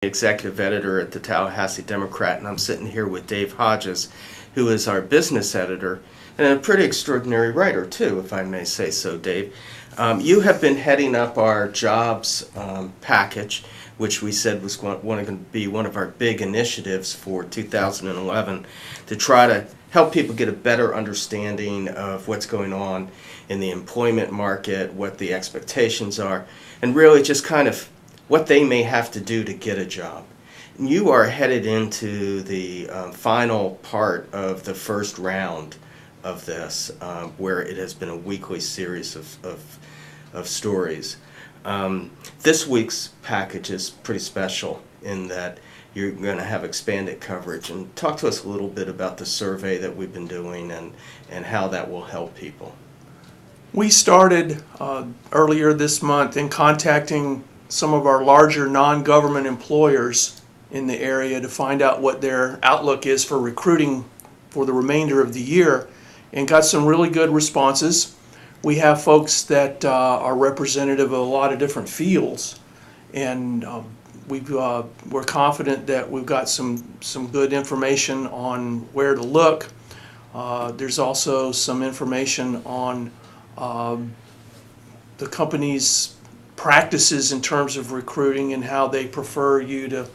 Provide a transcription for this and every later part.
Executive editor at the Tallahassee Democrat, and I'm sitting here with Dave Hodges, who is our business editor and a pretty extraordinary writer too, if I may say so. Dave, you have been heading up our jobs package, which we said was going to be one of our big initiatives for 2011, to try to help people get a better understanding of what's going on in the employment market, what the expectations are, and really just kind of what they may have to do to get a job. And you are headed into the final part of the first round of this, where it has been a weekly series of stories. This week's package is pretty special in that you're going to have expanded coverage. And talk to us a little bit about the survey that we've been doing and how that will help people. We started earlier this month in contacting some of our larger non-government employers in the area to find out what their outlook is for recruiting for the remainder of the year, and got some really good responses. We have folks that are representative of a lot of different fields, and we're confident that we've got some good information on where to look. There's also some information on the company's practices in terms of recruiting and how they prefer you to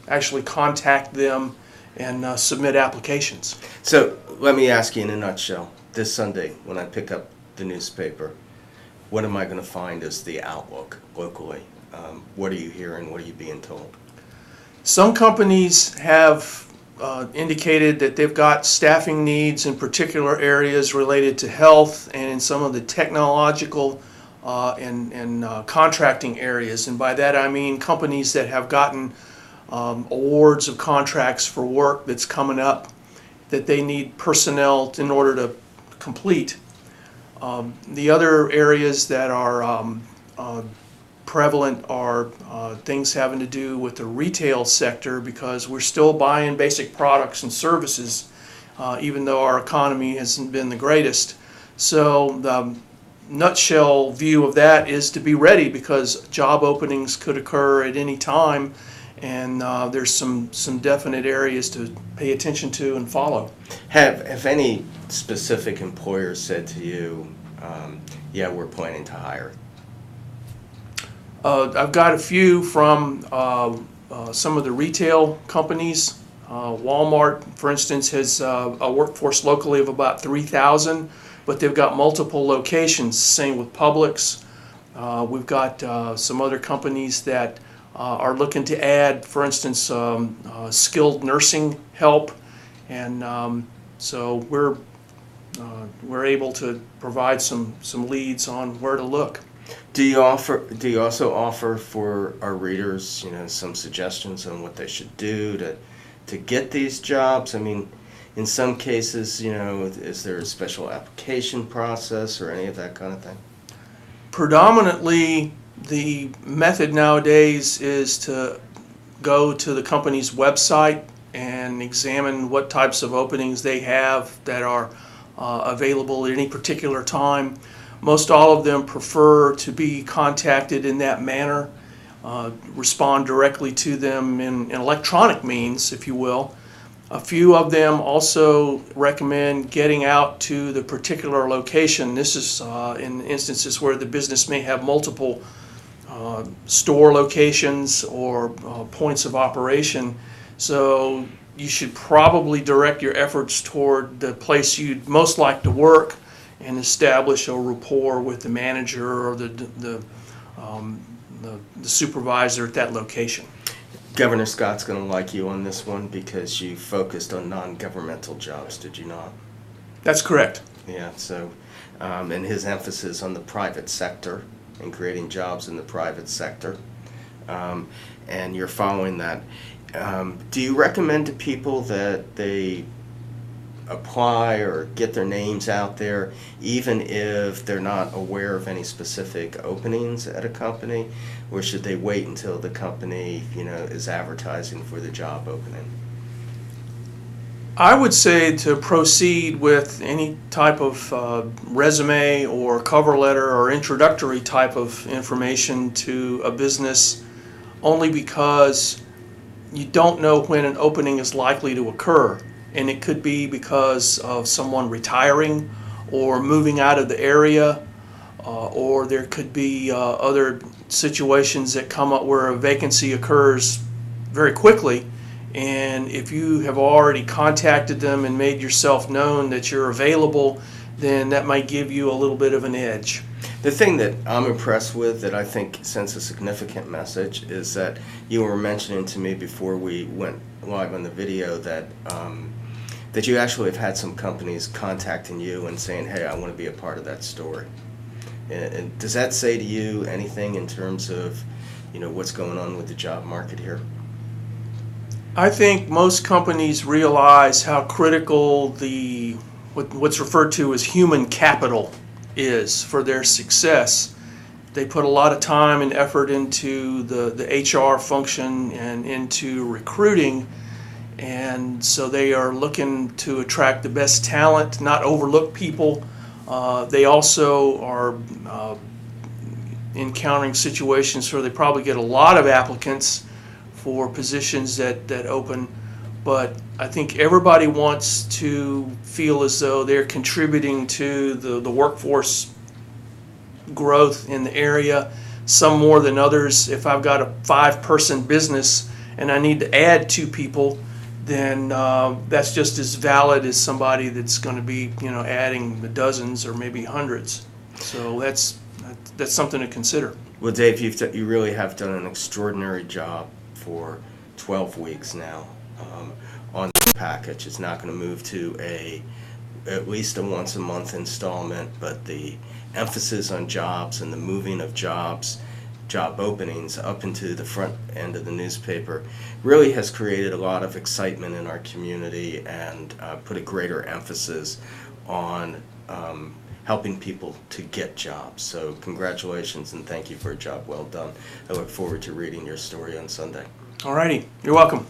actually contact them and submit applications. So let me ask you in a nutshell, this Sunday when I pick up the newspaper, what am I going to find as the outlook locally? What are you hearing? What are you being told? Some companies have indicated that they've got staffing needs in particular areas related to health and in some of the technological and contracting areas. And by that I mean companies that have gotten awards of contracts for work that's coming up that they need personnel in order to complete. The other areas that are prevalent are things having to do with the retail sector, because we're still buying basic products and services even though our economy hasn't been the greatest. So the nutshell view of that is to be ready, because job openings could occur at any time, and there's some definite areas to pay attention to and follow. Have any specific employers said to you, yeah, we're planning to hire? I've got a few from some of the retail companies. Walmart, for instance, has a workforce locally of about 3,000, but they've got multiple locations. Same with Publix. We've got some other companies that are looking to add, for instance, skilled nursing help, and so we're able to provide some leads on where to look. Do you also offer for our readers, some suggestions on what they should do to get these jobs? I mean, in some cases, is there a special application process or any of that kind of thing? Predominantly, the method nowadays is to go to the company's website and examine what types of openings they have that are available at any particular time. Most all of them prefer to be contacted in that manner, respond directly to them in electronic means, if you will. A few of them also recommend getting out to the particular location. This is in instances where the business may have multiple store locations or points of operation. So you should probably direct your efforts toward the place you'd most like to work and establish a rapport with the manager or the supervisor at that location. Governor Scott's going to like you on this one because you focused on non-governmental jobs, did you not? That's correct. Yeah, so, and his emphasis on the private sector and creating jobs in the private sector, and you're following that. Do you recommend to people that they apply or get their names out there even if they're not aware of any specific openings at a company, or should they wait until the company is advertising for the job opening? I would say to proceed with any type of resume or cover letter or introductory type of information to a business, only because you don't know when an opening is likely to occur. And it could be because of someone retiring or moving out of the area, or there could be other situations that come up where a vacancy occurs very quickly. And if you have already contacted them and made yourself known that you're available, then that might give you a little bit of an edge. The thing that I'm impressed with, that I think sends a significant message, is that you were mentioning to me before we went live on the video that that you actually have had some companies contacting you and saying, hey, I want to be a part of that story. And does that say to you anything in terms of, what's going on with the job market here? I think most companies realize how critical what's referred to as human capital is for their success. They put a lot of time and effort into the HR function and into recruiting, and so they are looking to attract the best talent, not overlook people. They also are encountering situations where they probably get a lot of applicants for positions that open, but I think everybody wants to feel as though they're contributing to the workforce growth in the area, some more than others. If I've got a 5-person business and I need to add 2 people, then that's just as valid as somebody that's going to be, adding the dozens or maybe hundreds. So that's something to consider. Well, Dave, you really have done an extraordinary job for 12 weeks now on the package. It's not going to move to at least a once-a-month installment, but the emphasis on jobs and the moving of job openings up into the front end of the newspaper really has created a lot of excitement in our community and put a greater emphasis on helping people to get jobs. So congratulations and thank you for a job well done. I look forward to reading your story on Sunday. All righty. You're welcome.